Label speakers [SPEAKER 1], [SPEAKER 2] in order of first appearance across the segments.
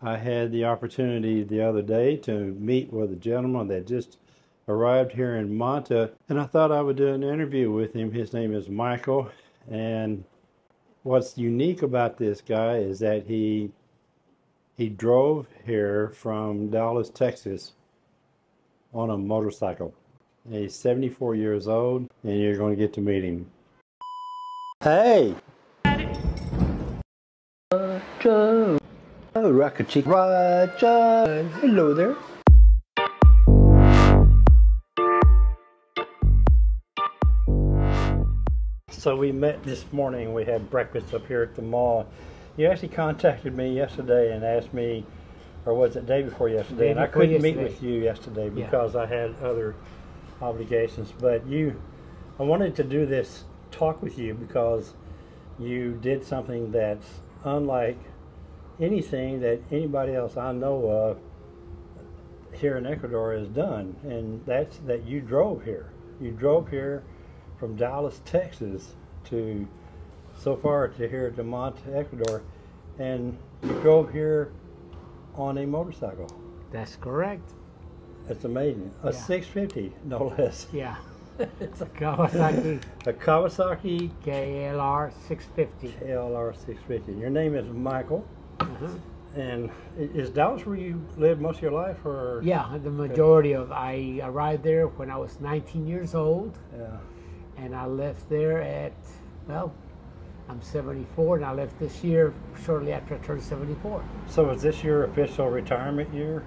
[SPEAKER 1] I had the opportunity the other day to meet with a gentleman that just arrived here in Manta, and I thought I would do an interview with him. His name is Michael, and what's unique about this guy is that he drove here from Dallas, Texas on a motorcycle. He's 74 years old, and you're going to get to meet him. Hey! Roger! Oh, Rocket Chick Roger! Hello there. So we met this morning. We had breakfast up here at the mall. You actually contacted me yesterday and asked me, or was it day before yesterday? And I couldn't meet with you yesterday because I had other obligations. But I wanted to do this talk with you because you did something that's unlike anything that anybody else I know of here in Ecuador has done, and that's that you drove here. You drove here from Dallas, Texas to here to Manta, Ecuador, and you drove here on a motorcycle.
[SPEAKER 2] That's correct.
[SPEAKER 1] That's amazing. A 650, no less.
[SPEAKER 2] Yeah. It's a Kawasaki.
[SPEAKER 1] A Kawasaki
[SPEAKER 2] KLR 650.
[SPEAKER 1] KLR 650. Your name is Michael. And is Dallas where you lived most of your life, or?
[SPEAKER 2] Yeah, the majority of. I arrived there when I was 19 years old.
[SPEAKER 1] Yeah. And
[SPEAKER 2] I left there at, well, I'm 74, and I left this year shortly after I turned 74.
[SPEAKER 1] So is this your official retirement year?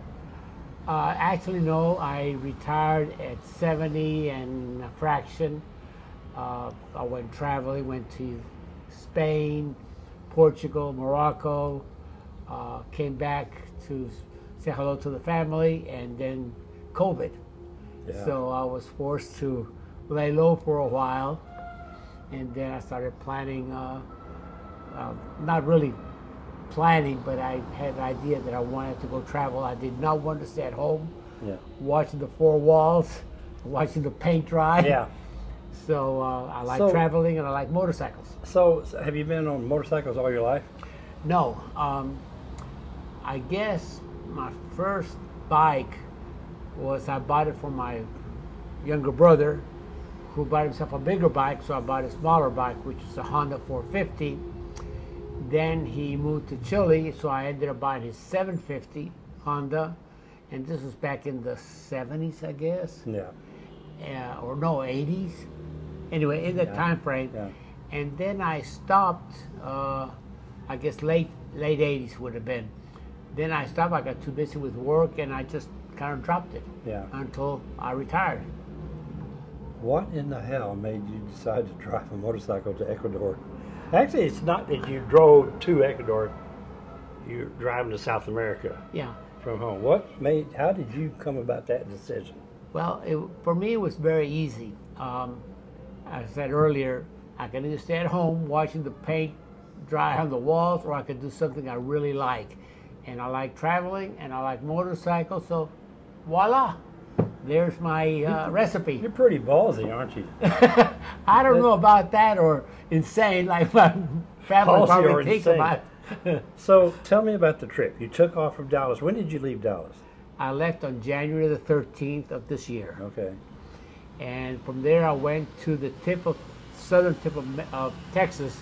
[SPEAKER 2] Actually, no. I retired at 70 and a fraction. I went traveling, went to Spain, Portugal, Morocco, came back to say hello to the family, and then COVID. Yeah. So I was forced to lay low for a while, and then I started planning, not really planning, but I had an idea that I wanted to go travel. I did not want to stay at home, watching the four walls, watching the paint dry. Yeah. So I like traveling, and I like motorcycles.
[SPEAKER 1] So have you been on motorcycles all your life?
[SPEAKER 2] No. I guess my first bike was, I bought it for my younger brother, who bought himself a bigger bike, so I bought a smaller bike, which is a Honda 450. Then he moved to Chile, so I ended up buying his 750 Honda, and this was back in the 70s, I guess. Yeah. Or no, 80s. Anyway, in that time frame. Yeah. And then I stopped, I guess late 80s would have been. Then I stopped, I got too busy with work, and I just kind of dropped it until I retired.
[SPEAKER 1] What in the hell made you decide to drive a motorcycle to Ecuador? Actually, it's not that you drove to Ecuador. You're driving to South America.
[SPEAKER 2] Yeah.
[SPEAKER 1] From home. How did you come about that decision?
[SPEAKER 2] Well, for me, it was very easy. As I said earlier, I could either stay at home watching the paint dry on the walls, or I could do something I really like. And I like traveling, and I like motorcycles, so voila. There's my recipe.
[SPEAKER 1] You're pretty ballsy, aren't you?
[SPEAKER 2] I don't know about that, or insane, like my family probably thinks about it.
[SPEAKER 1] So tell me about the trip. You took off from Dallas. When did you leave Dallas?
[SPEAKER 2] I left on January the 13th of this year.
[SPEAKER 1] Okay.
[SPEAKER 2] And from there I went to the southern tip of Texas,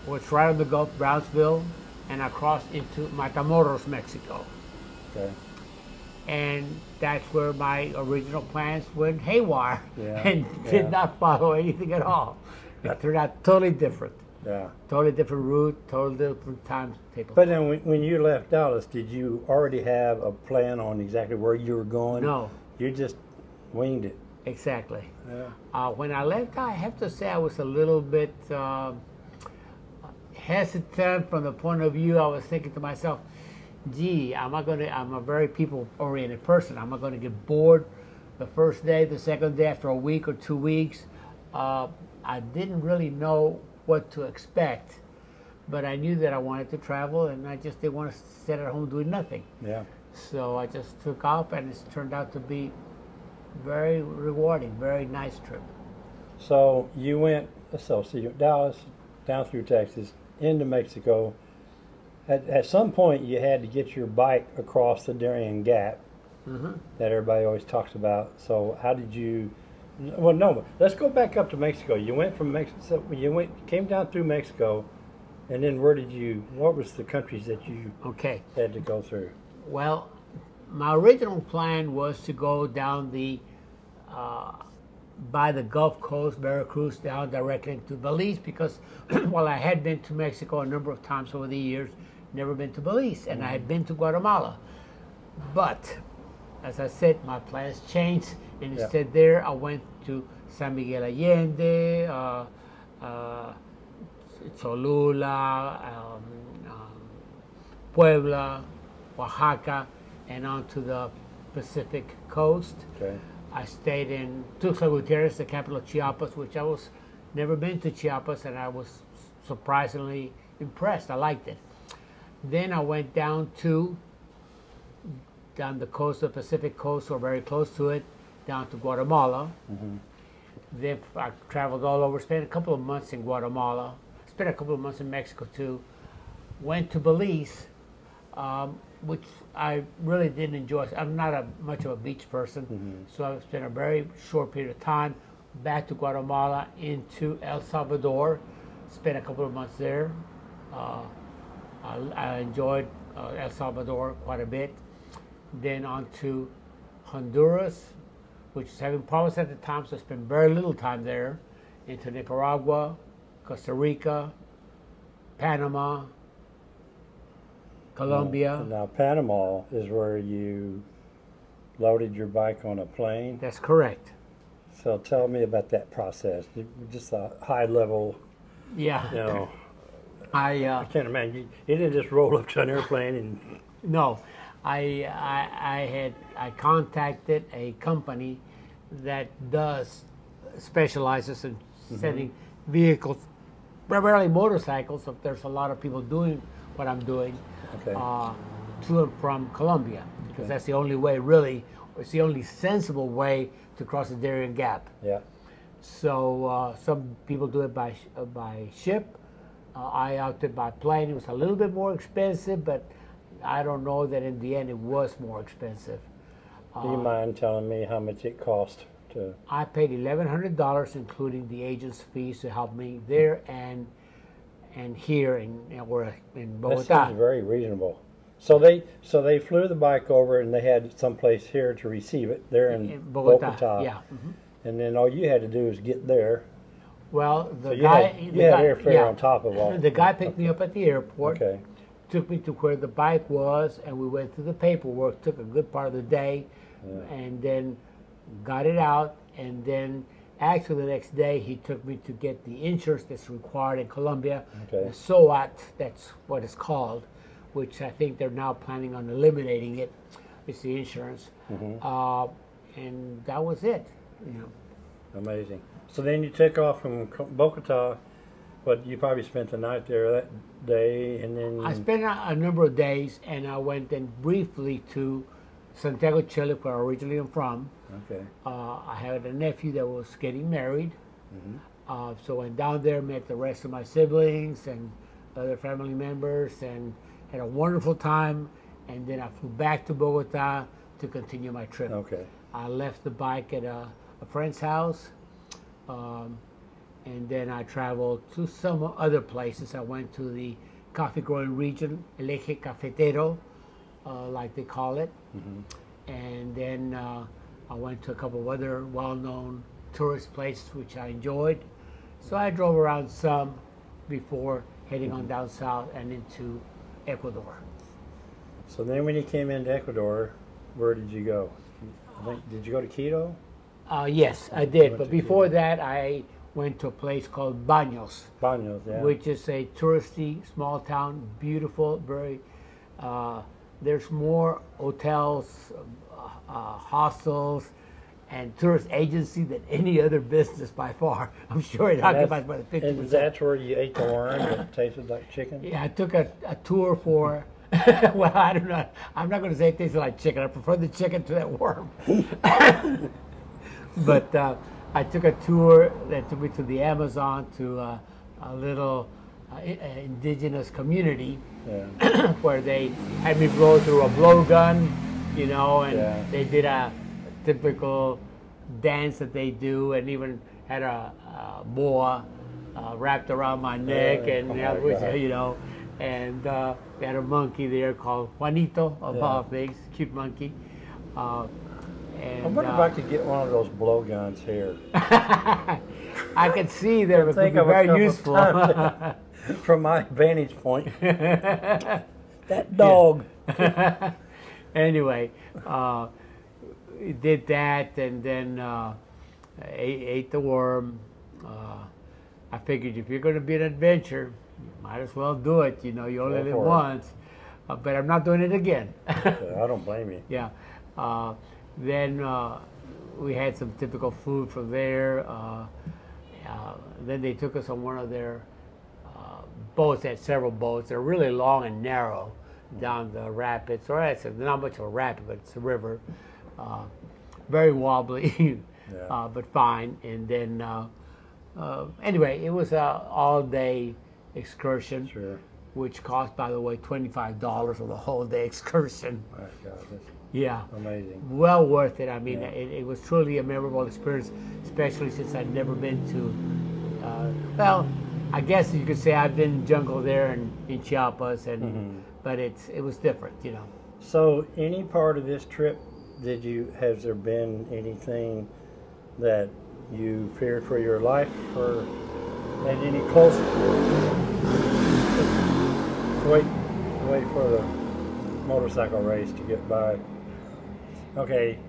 [SPEAKER 2] which right on the Gulf, Brownsville, and I crossed into Matamoros, Mexico.
[SPEAKER 1] Okay.
[SPEAKER 2] And that's where my original plans went haywire and did not follow anything at all. It turned out totally different.
[SPEAKER 1] Yeah.
[SPEAKER 2] Totally different route, totally different timetable.
[SPEAKER 1] But then when you left Dallas, did you already have a plan on exactly where you were going?
[SPEAKER 2] No.
[SPEAKER 1] You just winged it.
[SPEAKER 2] Exactly.
[SPEAKER 1] Yeah.
[SPEAKER 2] When I left, I have to say I was a little bit hesitant from the point of view. I was thinking to myself, gee, I'm a very people-oriented person. I'm not going to get bored the first day, the second day, after a week or 2 weeks. I didn't really know what to expect, but I knew that I wanted to travel, and I just didn't want to sit at home doing nothing.
[SPEAKER 1] Yeah.
[SPEAKER 2] So I just took off, and it's turned out to be very rewarding, very nice trip.
[SPEAKER 1] So you went, so you Dallas, down through Texas, into Mexico, At some point, you had to get your bike across the Darien Gap that everybody always talks about. So how did you? Well, no. Let's go back up to Mexico. You went from Mexico. So you came down through Mexico, and then where did you? What was the countries that you had to go through?
[SPEAKER 2] Well, my original plan was to go down by the Gulf Coast, Veracruz, down directly to Belize, because while I had been to Mexico a number of times over the years, never been to Belize, and I had been to Guatemala. But, as I said, my plans changed, and instead there I went to San Miguel Allende, Cholula, Puebla, Oaxaca, and on to the Pacific coast.
[SPEAKER 1] Okay.
[SPEAKER 2] I stayed in Tuxtla Gutierrez, the capital of Chiapas, which I was never been to Chiapas, and I was surprisingly impressed. I liked it. Then I went down the coast, the Pacific coast, or very close to it, down to Guatemala. Then I traveled all over, spent a couple of months in Guatemala, spent a couple of months in Mexico too. Went to Belize, which I really didn't enjoy. I'm not much of a beach person, so I spent a very short period of time. Back to Guatemala, into El Salvador, spent a couple of months there. I enjoyed El Salvador quite a bit. Then on to Honduras, which was having problems at the time, so I spent very little time there. Into Nicaragua, Costa Rica, Panama, Colombia.
[SPEAKER 1] Now, Panama is where you loaded your bike on a plane?
[SPEAKER 2] That's correct.
[SPEAKER 1] So tell me about that process. Just a high level,
[SPEAKER 2] Yeah.
[SPEAKER 1] you know.
[SPEAKER 2] I
[SPEAKER 1] can't imagine. You didn't just roll up to an airplane and...
[SPEAKER 2] No. I contacted a company that specializes in sending vehicles, primarily motorcycles, if there's a lot of people doing what I'm doing, to and from Colombia, because that's the only way, really, it's the only sensible way to cross the Darien Gap.
[SPEAKER 1] Yeah.
[SPEAKER 2] So some people do it by ship. I opted by plane. It was a little bit more expensive, but I don't know that in the end it was more expensive.
[SPEAKER 1] Do you mind telling me how much it cost to?
[SPEAKER 2] I paid $1,100, including the agent's fees to help me there and here in Bogota.
[SPEAKER 1] That seems very reasonable. So they flew the bike over, and they had someplace here to receive it there in Bogota.
[SPEAKER 2] Yeah.
[SPEAKER 1] And then all you had to do is get there.
[SPEAKER 2] Well,
[SPEAKER 1] You had airfare on top of all.
[SPEAKER 2] The guy picked me up at the airport.
[SPEAKER 1] Okay.
[SPEAKER 2] Took me to where the bike was, and we went through the paperwork. Took a good part of the day, and then got it out. And then, actually, the next day he took me to get the insurance that's required in Colombia.
[SPEAKER 1] Okay.
[SPEAKER 2] The SOAT, that's what it's called, which I think they're now planning on eliminating it. It's the insurance, and that was it. You know.
[SPEAKER 1] Amazing. So then you took off from Bogota. But you probably spent the night there that day, and then...
[SPEAKER 2] I spent a number of days, and I went then briefly to Santiago, Chile, where I originally am from.
[SPEAKER 1] Okay.
[SPEAKER 2] I had a nephew that was getting married, so I went down there, met the rest of my siblings and other family members, and had a wonderful time, and then I flew back to Bogota to continue my trip.
[SPEAKER 1] Okay.
[SPEAKER 2] I left the bike at a friend's house, and then I traveled to some other places. I went to the coffee growing region, El Eje Cafetero, like they call it. And then I went to a couple of other well-known tourist places, which I enjoyed. So I drove around some before heading on down south and into Ecuador.
[SPEAKER 1] So then when you came into Ecuador, where did you go? Did you go to Quito?
[SPEAKER 2] Yes, I did. But before that, I went to a place called Baños.
[SPEAKER 1] Baños, yeah.
[SPEAKER 2] Which is a touristy small town, beautiful, very. There's more hotels, hostels, and tourist agency than any other business by far. I'm sure it occupies by the 50%.
[SPEAKER 1] And that's where you ate the worm that tasted like chicken?
[SPEAKER 2] Yeah, I took a tour for. Well, I don't know. I'm not going to say it tasted like chicken. I prefer the chicken to that worm. But I took a tour that took me to the Amazon, to a little indigenous community, where they had me blow through a blowgun, you know, and they did a typical dance that they do, and even had a boa wrapped around my neck, and you know, and we had a monkey there called Juanito of all things, cute monkey.
[SPEAKER 1] And, I wonder if I could get one of those blowguns here.
[SPEAKER 2] I could see that it would be very useful.
[SPEAKER 1] From my vantage point. That dog.
[SPEAKER 2] Anyway, did that, and then ate the worm. I figured if you're going to be an adventure, you might as well do it. You know, you only live once. But I'm not doing it again.
[SPEAKER 1] I don't blame you.
[SPEAKER 2] Yeah. Then we had some typical food from there. Then they took us on one of their boats. They had several boats. They're really long and narrow down the rapids. Or it's not much of a rapid, but it's a river. Very wobbly, but fine. And then, anyway, it was an all-day excursion.
[SPEAKER 1] Sure.
[SPEAKER 2] Which cost, by the way, $25 for the whole day excursion.
[SPEAKER 1] My God, that's amazing.
[SPEAKER 2] Well worth it. I mean, it was truly a memorable experience, especially since I'd never been to, well, I guess you could say I've been in jungle there in Chiapas, and but it was different, you know.
[SPEAKER 1] So, any part of this trip, has there been anything that you feared for your life, or at any close? Wait for the motorcycle race to get by. Okay,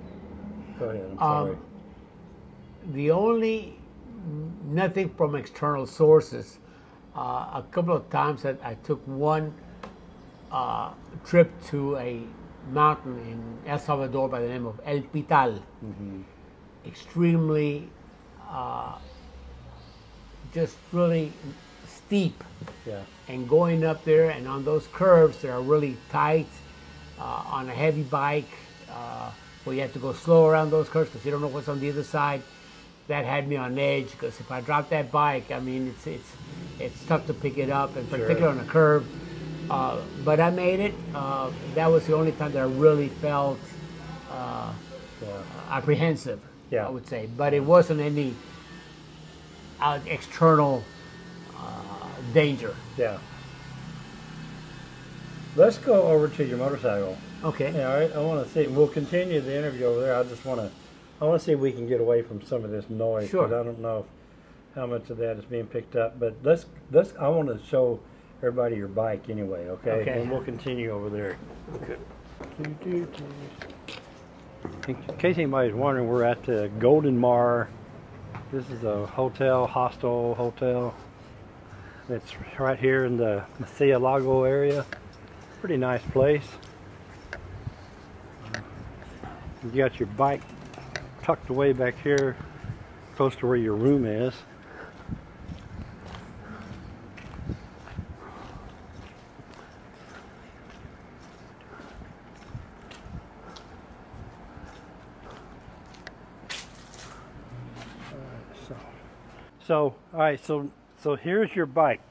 [SPEAKER 1] go ahead. I'm sorry.
[SPEAKER 2] Nothing from external sources. A couple of times that I took one trip to a mountain in El Salvador by the name of El Pital. Extremely, just really steep. And going up there and on those curves that are really tight, on a heavy bike, where you have to go slow around those curves because you don't know what's on the other side. That had me on edge, because if I drop that bike, I mean, it's tough to pick it up, and particularly on a curve. But I made it. That was the only time that I really felt apprehensive, I would say. But it wasn't any external danger.
[SPEAKER 1] Yeah. Let's go over to your motorcycle.
[SPEAKER 2] Okay.
[SPEAKER 1] Yeah, all right. I want to see. We'll continue the interview over there. I want to see if we can get away from some of this noise.
[SPEAKER 2] Sure.
[SPEAKER 1] But I don't know how much of that is being picked up. But I want to show everybody your bike anyway. Okay. And we'll continue over there. Okay. In case anybody's wondering, we're at the Golden Mar. This is a hostel hotel. It's right here in the Murcia Lago area. Pretty nice place. You got your bike tucked away back here, close to where your room is. So, all right, so here's your bike,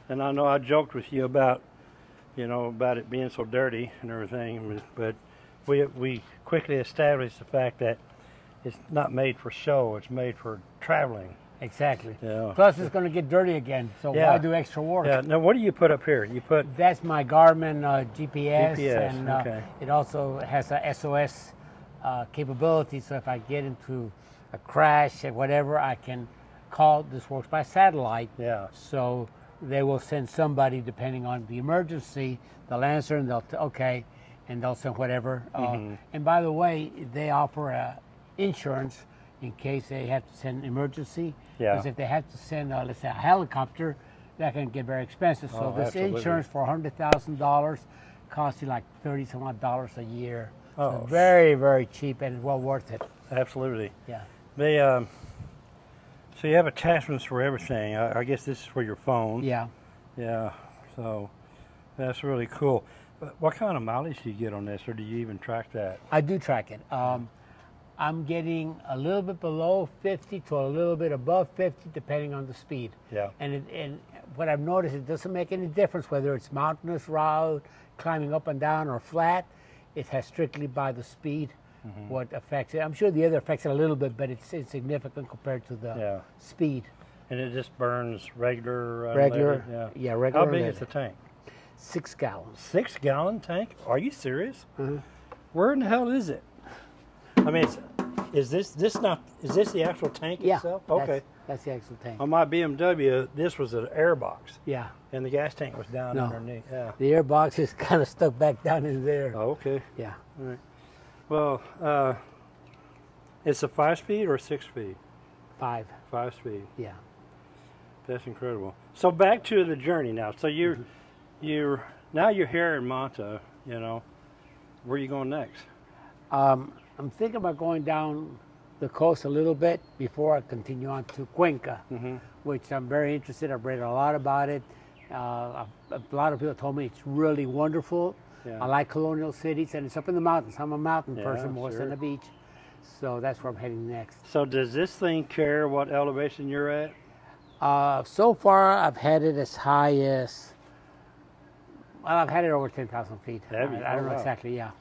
[SPEAKER 1] and I know I joked with you about, about it being so dirty and everything, but we quickly established the fact that it's not made for show; it's made for traveling.
[SPEAKER 2] Exactly.
[SPEAKER 1] Yeah.
[SPEAKER 2] Plus, it's going to get dirty again, so why do extra work?
[SPEAKER 1] Yeah. Now, what do you put up here?
[SPEAKER 2] That's my Garmin GPS, and
[SPEAKER 1] okay.
[SPEAKER 2] It also has a SOS capability. So if I get into a crash or whatever, I can call. This works by satellite.
[SPEAKER 1] Yeah.
[SPEAKER 2] So they will send somebody, depending on the emergency. They'll answer and they'll and they'll send whatever. And by the way, they offer insurance in case they have to send emergency.
[SPEAKER 1] Yeah.
[SPEAKER 2] Because if they have to send, let's say, a helicopter, that can get very expensive. So this insurance for $100,000 costs you like $30-some odd a year. So very, very cheap, and well worth it.
[SPEAKER 1] Absolutely.
[SPEAKER 2] Yeah.
[SPEAKER 1] So you have attachments for everything. I guess this is for your phone.
[SPEAKER 2] Yeah.
[SPEAKER 1] Yeah. So that's really cool. But what kind of mileage do you get on this, or do you even track that?
[SPEAKER 2] I do track it. I'm getting a little bit below 50 to a little bit above 50, depending on the speed.
[SPEAKER 1] Yeah.
[SPEAKER 2] And what I've noticed, it doesn't make any difference whether it's mountainous route, climbing up and down, or flat. It has strictly by the speed what affects it. I'm sure the other affects it a little bit, but it's insignificant compared to the speed.
[SPEAKER 1] And it just burns regular?
[SPEAKER 2] Regular, yeah, regular.
[SPEAKER 1] How big is the tank?
[SPEAKER 2] 6 gallons.
[SPEAKER 1] 6 gallon tank? Are you serious? Where in the hell is it? I mean, is this the actual tank itself? Okay.
[SPEAKER 2] That's the actual tank.
[SPEAKER 1] On my BMW, this was an air box.
[SPEAKER 2] Yeah.
[SPEAKER 1] And the gas tank was down underneath. Yeah.
[SPEAKER 2] The air box is kind of stuck back down in there.
[SPEAKER 1] Oh, okay.
[SPEAKER 2] Yeah.
[SPEAKER 1] All right. Well, it's a 5-speed or 6-speed?
[SPEAKER 2] 5.
[SPEAKER 1] 5-speed.
[SPEAKER 2] Yeah.
[SPEAKER 1] That's incredible. So back to the journey now. So now you're here in Manta. You know, where are you going next?
[SPEAKER 2] I'm thinking about going down the coast a little bit before I continue on to Cuenca, which I'm very interested. I've read a lot about it. A lot of people told me it's really wonderful. Yeah. I like colonial cities, and it's up in the mountains. I'm a mountain person more than a beach, so that's where I'm heading next.
[SPEAKER 1] So does this thing care what elevation you're at?
[SPEAKER 2] So far, I've had it as high as, well, I've had it over 10,000 feet. I don't know exactly, yeah.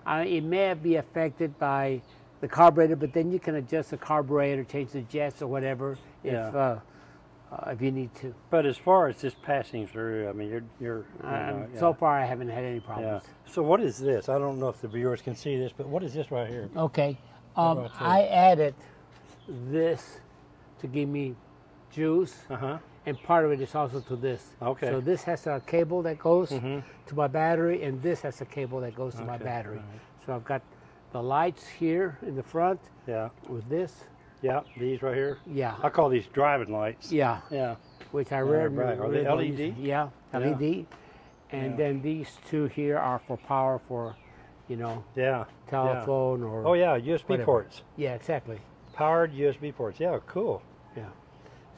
[SPEAKER 2] It may be affected by the carburetor, but then you can adjust the carburetor, change the jets or whatever if you need to.
[SPEAKER 1] But as far as just passing through, I mean,
[SPEAKER 2] so far I haven't had any problems.
[SPEAKER 1] So what is this? I don't know if the viewers can see this, but what is this right here?
[SPEAKER 2] Okay. I added this to give me juice, and part of it is also to this.
[SPEAKER 1] Okay.
[SPEAKER 2] So this has a cable that goes to my battery, and this has a cable that goes to my battery. Right. So I've got the lights here in the front. Yeah. With this.
[SPEAKER 1] Yeah, these right here.
[SPEAKER 2] Yeah.
[SPEAKER 1] I call these driving lights.
[SPEAKER 2] Yeah.
[SPEAKER 1] Yeah.
[SPEAKER 2] Which I read.
[SPEAKER 1] Right. Are they LED?
[SPEAKER 2] Yeah, LED. And then these two here are for power for, telephone or.
[SPEAKER 1] Oh yeah, USB
[SPEAKER 2] whatever.
[SPEAKER 1] Ports.
[SPEAKER 2] Yeah, exactly.
[SPEAKER 1] Powered USB ports. Yeah, cool.
[SPEAKER 2] Yeah.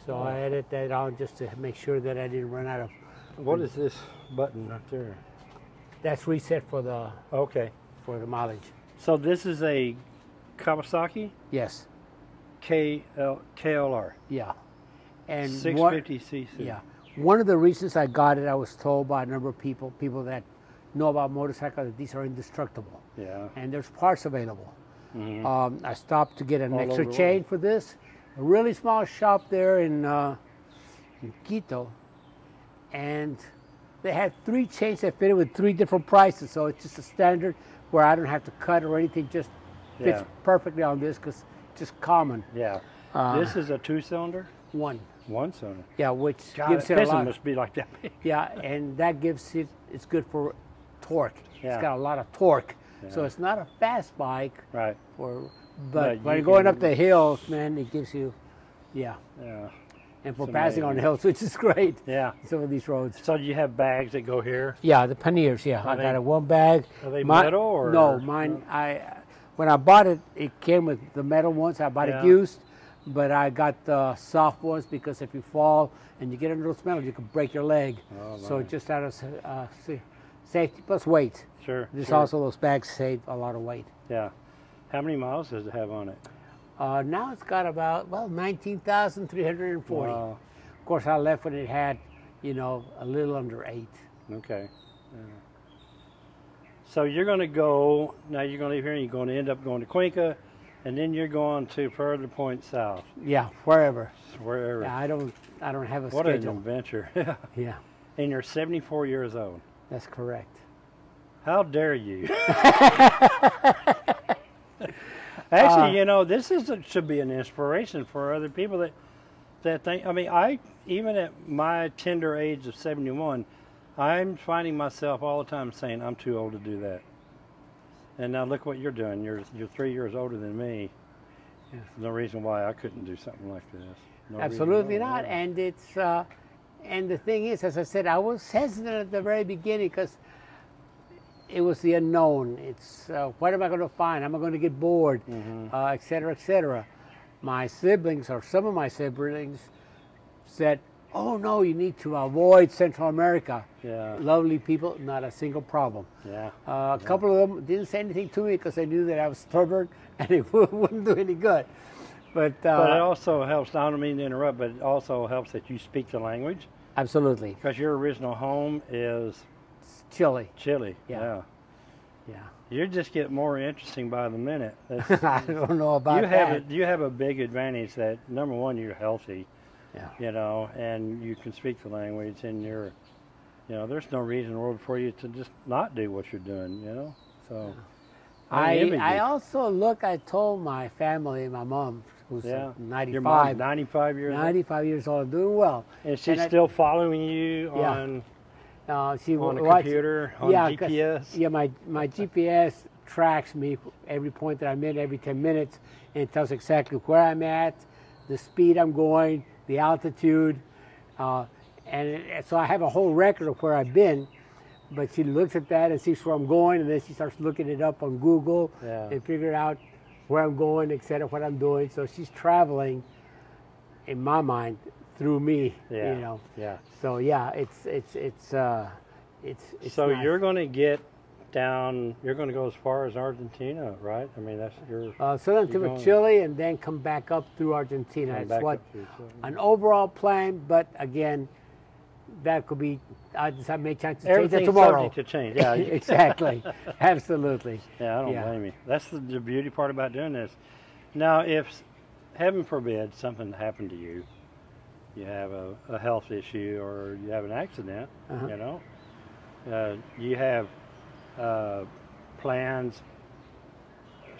[SPEAKER 2] So I added that on just to make sure that I didn't run out of.
[SPEAKER 1] What is this button up there?
[SPEAKER 2] That's reset for the.
[SPEAKER 1] Okay.
[SPEAKER 2] For the mileage.
[SPEAKER 1] So this is a Kawasaki?
[SPEAKER 2] Yes.
[SPEAKER 1] KLR.
[SPEAKER 2] Yeah. And
[SPEAKER 1] 650cc.
[SPEAKER 2] Yeah. One of the reasons I got it, I was told by a number of people that know about motorcycles, that these are indestructible. Yeah. And there's parts available. I stopped to get an extra chain for this. A really small shop there in Quito. And they had 3 chains that fitted with 3 different prices. So it's just a standard where I don't have to cut or anything. Just fits perfectly on this because it's just common. Yeah.
[SPEAKER 1] This is a 2-cylinder?
[SPEAKER 2] 1.
[SPEAKER 1] 1 cylinder.
[SPEAKER 2] Yeah, which gives it a lot.
[SPEAKER 1] Must be like that big.
[SPEAKER 2] Yeah, and that gives it. It's good for torque. Yeah. It's got a lot of torque. Yeah. So it's not a fast bike. Right. But when you're going up the hills, man, it gives you. Yeah. Yeah. And for passing on the hills, which is great. Yeah. Some of these roads.
[SPEAKER 1] So you have bags that go here?
[SPEAKER 2] Yeah, the panniers. Yeah, I got a 1 bag.
[SPEAKER 1] Are they metal or?
[SPEAKER 2] No, mine. When I bought it, it came with the metal ones. I bought it used, but I got the soft ones because if you fall and you get under those metals, you can break your leg. Oh, so just out of safety plus weight. Sure. Also those bags save a lot of weight.
[SPEAKER 1] Yeah. How many miles does it have on it?
[SPEAKER 2] Now it's got about 19,340. Wow. Of course, I left when it had, a little under 8.
[SPEAKER 1] Okay. Yeah. So you're going to go, now you're going to leave here and you're going to end up going to Cuenca, and then you're going to further points south.
[SPEAKER 2] Yeah, wherever.
[SPEAKER 1] Wherever.
[SPEAKER 2] Yeah, I don't have a schedule.
[SPEAKER 1] What an adventure.
[SPEAKER 2] Yeah.
[SPEAKER 1] And you're 74 years old.
[SPEAKER 2] That's correct.
[SPEAKER 1] How dare you? Actually, this should be an inspiration for other people that think, even at my tender age of 71, I'm finding myself all the time saying I'm too old to do that. And now look what you're doing. You're 3 years older than me. Yeah. No reason why I couldn't do something like this. No
[SPEAKER 2] Absolutely not. And it's and the thing is, as I said, I was hesitant at the very beginning because it was the unknown. It's what am I going to find? Am I going to get bored? Et cetera, et cetera. My siblings, or some of my siblings, said, oh no, you need to avoid Central America.
[SPEAKER 1] Yeah.
[SPEAKER 2] Lovely people, not a single problem.
[SPEAKER 1] Yeah.
[SPEAKER 2] A couple of them didn't say anything to me because they knew that I was stubborn and it wouldn't do any good. But
[SPEAKER 1] it also helps, I don't mean to interrupt, but it also helps that you speak the language.
[SPEAKER 2] Absolutely.
[SPEAKER 1] Because your original home is
[SPEAKER 2] Chile.
[SPEAKER 1] Chile.
[SPEAKER 2] Yeah.
[SPEAKER 1] You just get more interesting by the minute.
[SPEAKER 2] I don't know about that.
[SPEAKER 1] You have a big advantage that, number one, you're healthy.
[SPEAKER 2] Yeah.
[SPEAKER 1] You know, and you can speak the language, and you're, you know, there's no reason in the world for you to just not do what you're doing, you know. So
[SPEAKER 2] I also I told my family, my mom, who's 95.
[SPEAKER 1] Your mom, 95 years old?
[SPEAKER 2] 95 years old, doing well.
[SPEAKER 1] And she's still following you on
[SPEAKER 2] on a
[SPEAKER 1] computer, on GPS?
[SPEAKER 2] Yeah, my GPS tracks me every point that I'm in every 10 minutes, and it tells exactly where I'm at, the speed I'm going, the altitude, and so I have a whole record of where I've been. But she looks at that and sees where I'm going, and then she starts looking it up on Google and figure out where I'm going, etc., what I'm doing. So she's traveling, in my mind, through me. You know.
[SPEAKER 1] Yeah.
[SPEAKER 2] So yeah, it's
[SPEAKER 1] So
[SPEAKER 2] nice.
[SPEAKER 1] you're going to get down. You're going to go as far as Argentina, right? I mean, that's your.
[SPEAKER 2] Southern tip of Chile, and then come back up through Argentina. That's what an overall plan. But again, that could be. I may chance to change that tomorrow.
[SPEAKER 1] Subject to change. Yeah.
[SPEAKER 2] Exactly. Absolutely.
[SPEAKER 1] Yeah, I don't blame you. That's the beauty part about doing this. Now, if heaven forbid something happened to you, you have a health issue or you have an accident, you know, you have plans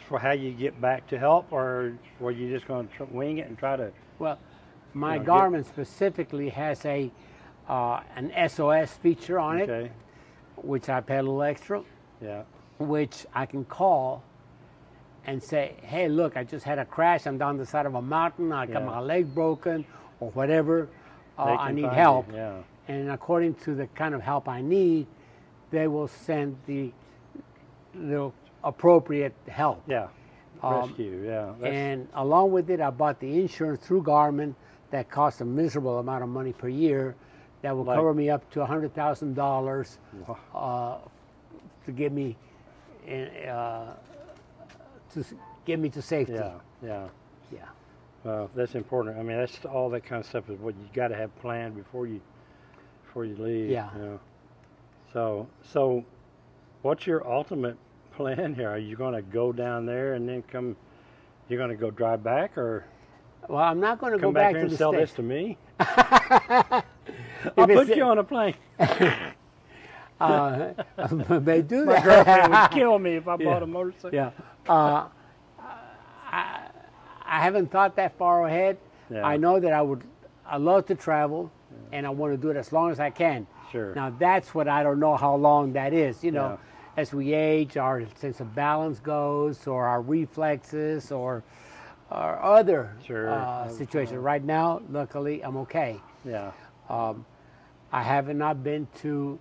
[SPEAKER 1] for how you get back to help, or were you just going to wing it and try to?
[SPEAKER 2] Well, my Garmin specifically has an SOS feature on it, which I pay a little extra, which I can call and say, hey, look, I just had a crash. I'm down the side of a mountain. I got my leg broken or whatever. I need help. And according to the kind of help I need, they will send the appropriate help.
[SPEAKER 1] Rescue,
[SPEAKER 2] and along with it, I bought the insurance through Garmin that costs a miserable amount of money per year. That will cover me up to $100,000 to get me to safety.
[SPEAKER 1] Well, that's important. I mean, that's all that kind of stuff is what you got to have planned before you leave. You know? So, what's your ultimate plan here? Are you going to go down there and then come? You're going to go drive back, or?
[SPEAKER 2] Well, I'm not going to
[SPEAKER 1] go
[SPEAKER 2] back
[SPEAKER 1] here
[SPEAKER 2] to
[SPEAKER 1] and
[SPEAKER 2] the
[SPEAKER 1] sell
[SPEAKER 2] States.
[SPEAKER 1] this to me. I'll put you on a plane.
[SPEAKER 2] They do that.
[SPEAKER 1] My girlfriend would kill me if I bought a motorcycle.
[SPEAKER 2] I haven't thought that far ahead. I know that I love to travel, and I want to do it as long as I can. Now that's what I don't know how long that is. You know, as we age, our sense of balance goes, or our reflexes, or other situations. Right now, luckily, I'm okay. I have not been to.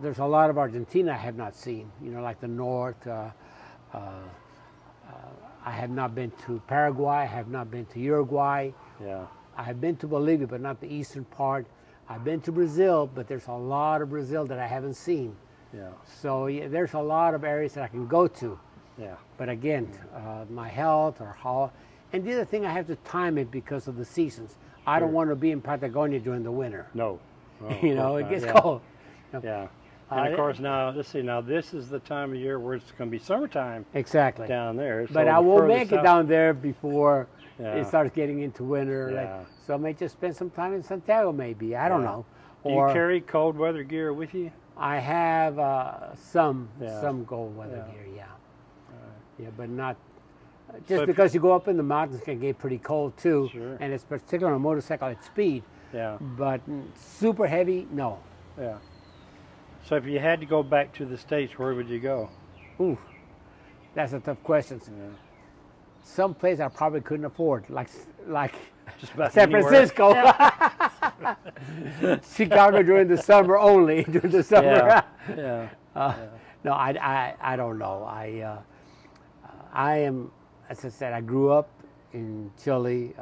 [SPEAKER 2] There's a lot of Argentina I have not seen. You know, like the north. I have not been to Paraguay. I have not been to Uruguay. I have been to Bolivia, but not the eastern part. I've been to Brazil, but there's a lot of Brazil that I haven't seen. So there's a lot of areas that I can go to. But again, my health or how, and the other thing, I have to time it because of the seasons. I don't want to be in Patagonia during the winter.
[SPEAKER 1] No.
[SPEAKER 2] You know, it gets cold.
[SPEAKER 1] And of course, now let's see. Now this is the time of year where it's going to be summertime.
[SPEAKER 2] Exactly.
[SPEAKER 1] Down there.
[SPEAKER 2] But
[SPEAKER 1] so
[SPEAKER 2] I won't make it down there before it starts getting into winter.
[SPEAKER 1] Yeah.
[SPEAKER 2] So I may just spend some time in Santiago, maybe. I don't know.
[SPEAKER 1] Do you carry cold weather gear with you?
[SPEAKER 2] I have some cold weather gear. But not. Just because you go up in the mountains, it can get pretty cold too, and it's particularly on a motorcycle at speed. But super heavy, no.
[SPEAKER 1] So if you had to go back to the States, where would you go?
[SPEAKER 2] Ooh, that's a tough question. Some place I probably couldn't afford, like
[SPEAKER 1] just about
[SPEAKER 2] San Francisco. Chicago during the summer only. During the summer. No, I don't know. I am, as I said, I grew up in Chile.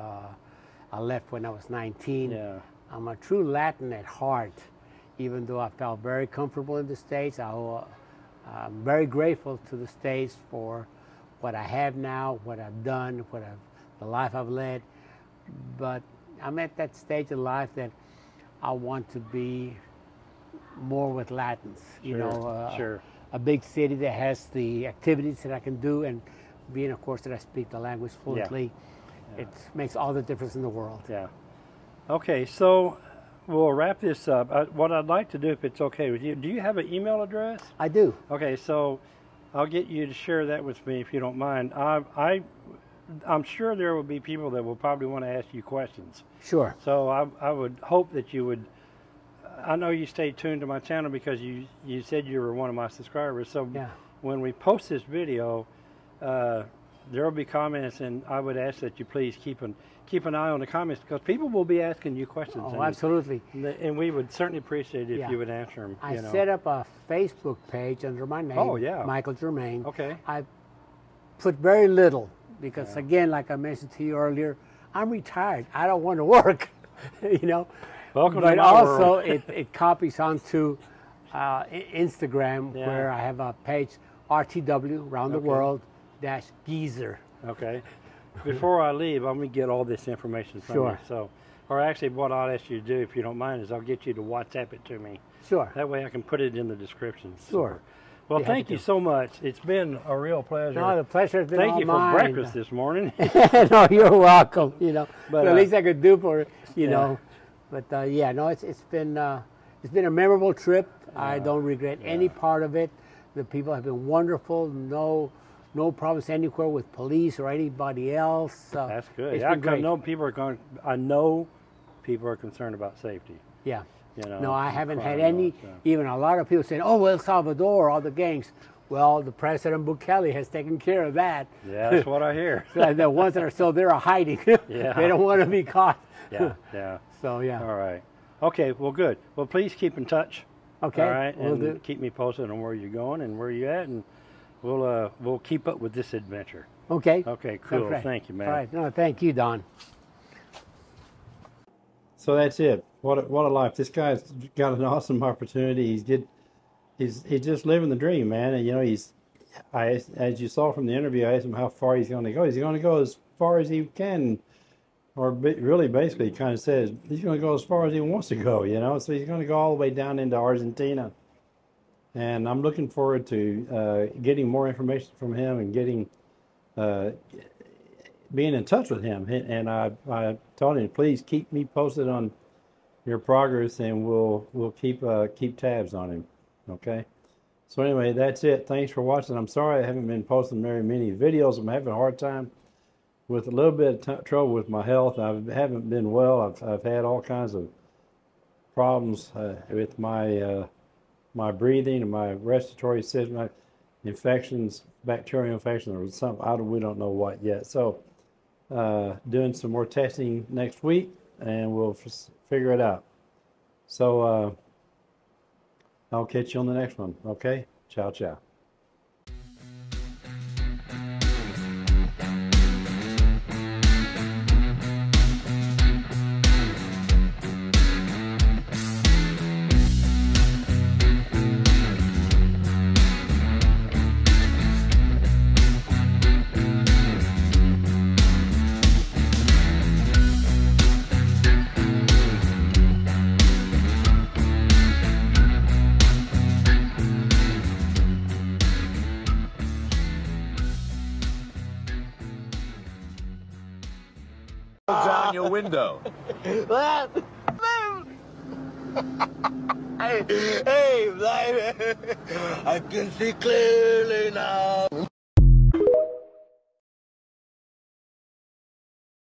[SPEAKER 2] I left when I was 19.
[SPEAKER 1] Yeah.
[SPEAKER 2] I'm a true Latin at heart, even though I felt very comfortable in the States. I'm very grateful to the States for what I have now, what I've done, the life I've led. But I'm at that stage of life that I want to be more with Latins. You know,
[SPEAKER 1] sure.
[SPEAKER 2] A big city that has the activities that I can do, and being, of course, that I speak the language fluently, it makes all the difference in the world.
[SPEAKER 1] Yeah. Okay, so we'll wrap this up. What I'd like to do, if it's okay with you, do you have an email address?
[SPEAKER 2] I do.
[SPEAKER 1] Okay, so I'll get you to share that with me if you don't mind. I'm sure there will be people that will probably want to ask you questions.
[SPEAKER 2] Sure.
[SPEAKER 1] So I would hope that you would. I know you stay tuned to my channel because you said you were one of my subscribers. So when we post this video, there will be comments, and I would ask that you please keep an eye on the comments, because people will be asking you questions.
[SPEAKER 2] Oh, absolutely.
[SPEAKER 1] And we would certainly appreciate it if you would answer them.
[SPEAKER 2] I set up a Facebook page under my name, Michael Germain.
[SPEAKER 1] Okay.
[SPEAKER 2] I put very little because, again, like I mentioned to you earlier, I'm retired. I don't want to work, you know.
[SPEAKER 1] Welcome
[SPEAKER 2] but
[SPEAKER 1] to my
[SPEAKER 2] also
[SPEAKER 1] world.
[SPEAKER 2] it copies onto Instagram, where I have a page, RTW, Round the World - Geezer.
[SPEAKER 1] Okay. Before I leave, I'm going to get all this information from you. So, or actually, what I'll ask you to do, if you don't mind, is I'll get you to WhatsApp it to me.
[SPEAKER 2] Sure.
[SPEAKER 1] That way I can put it in the description.
[SPEAKER 2] Sure.
[SPEAKER 1] Well, thank you so much. It's been a real pleasure.
[SPEAKER 2] No, the pleasure has been all mine.
[SPEAKER 1] Thank you for breakfast this morning.
[SPEAKER 2] No, you're welcome. You know,
[SPEAKER 1] but
[SPEAKER 2] at least I could do for you know. But no, it's been a memorable trip. I don't regret any part of it. The people have been wonderful. No problems anywhere with police or anybody else.
[SPEAKER 1] That's good.
[SPEAKER 2] It's been great.
[SPEAKER 1] I know people are concerned about safety.
[SPEAKER 2] Yeah.
[SPEAKER 1] You know,
[SPEAKER 2] no, I haven't had any. Even a lot of people saying, "Oh, well, El Salvador, all the gangs." Well, the President Bukele has taken care of that.
[SPEAKER 1] Yeah, that's what I hear.
[SPEAKER 2] So the ones that are still there are hiding. They don't want to be caught.
[SPEAKER 1] Yeah.
[SPEAKER 2] So
[SPEAKER 1] All right. Okay. Well, good. Well, please keep in touch.
[SPEAKER 2] Okay.
[SPEAKER 1] All right, and
[SPEAKER 2] we'll
[SPEAKER 1] keep me posted on where you're going and where you're at, and we'll keep up with this adventure.
[SPEAKER 2] Okay.
[SPEAKER 1] Okay. Cool.
[SPEAKER 2] Right.
[SPEAKER 1] Thank you, man.
[SPEAKER 2] All right. No, thank you, Don.
[SPEAKER 1] So that's it. What a life! This guy's got an awesome opportunity. He's just living the dream, man. And you know, as you saw from the interview, I asked him how far he's going to go. He's going to go as far as he can, or really, basically, kind of says he's going to go as far as he wants to go. You know, so he's going to go all the way down into Argentina. And I'm looking forward to getting more information from him and being in touch with him. And I told him, please keep me posted on your progress, and we'll keep tabs on him. Okay. So anyway, that's it. Thanks for watching. I'm sorry I haven't been posting very many videos. I'm having a hard time with a little bit of trouble with my health. I haven't been well. I've had all kinds of problems with my my breathing and my respiratory system, my infections, bacterial infections, or something. We don't know what yet. So doing some more testing next week, and we'll figure it out. So I'll catch you on the next one. Okay? Ciao, ciao.
[SPEAKER 3] Out your window.
[SPEAKER 4] Hey, I can see clearly now.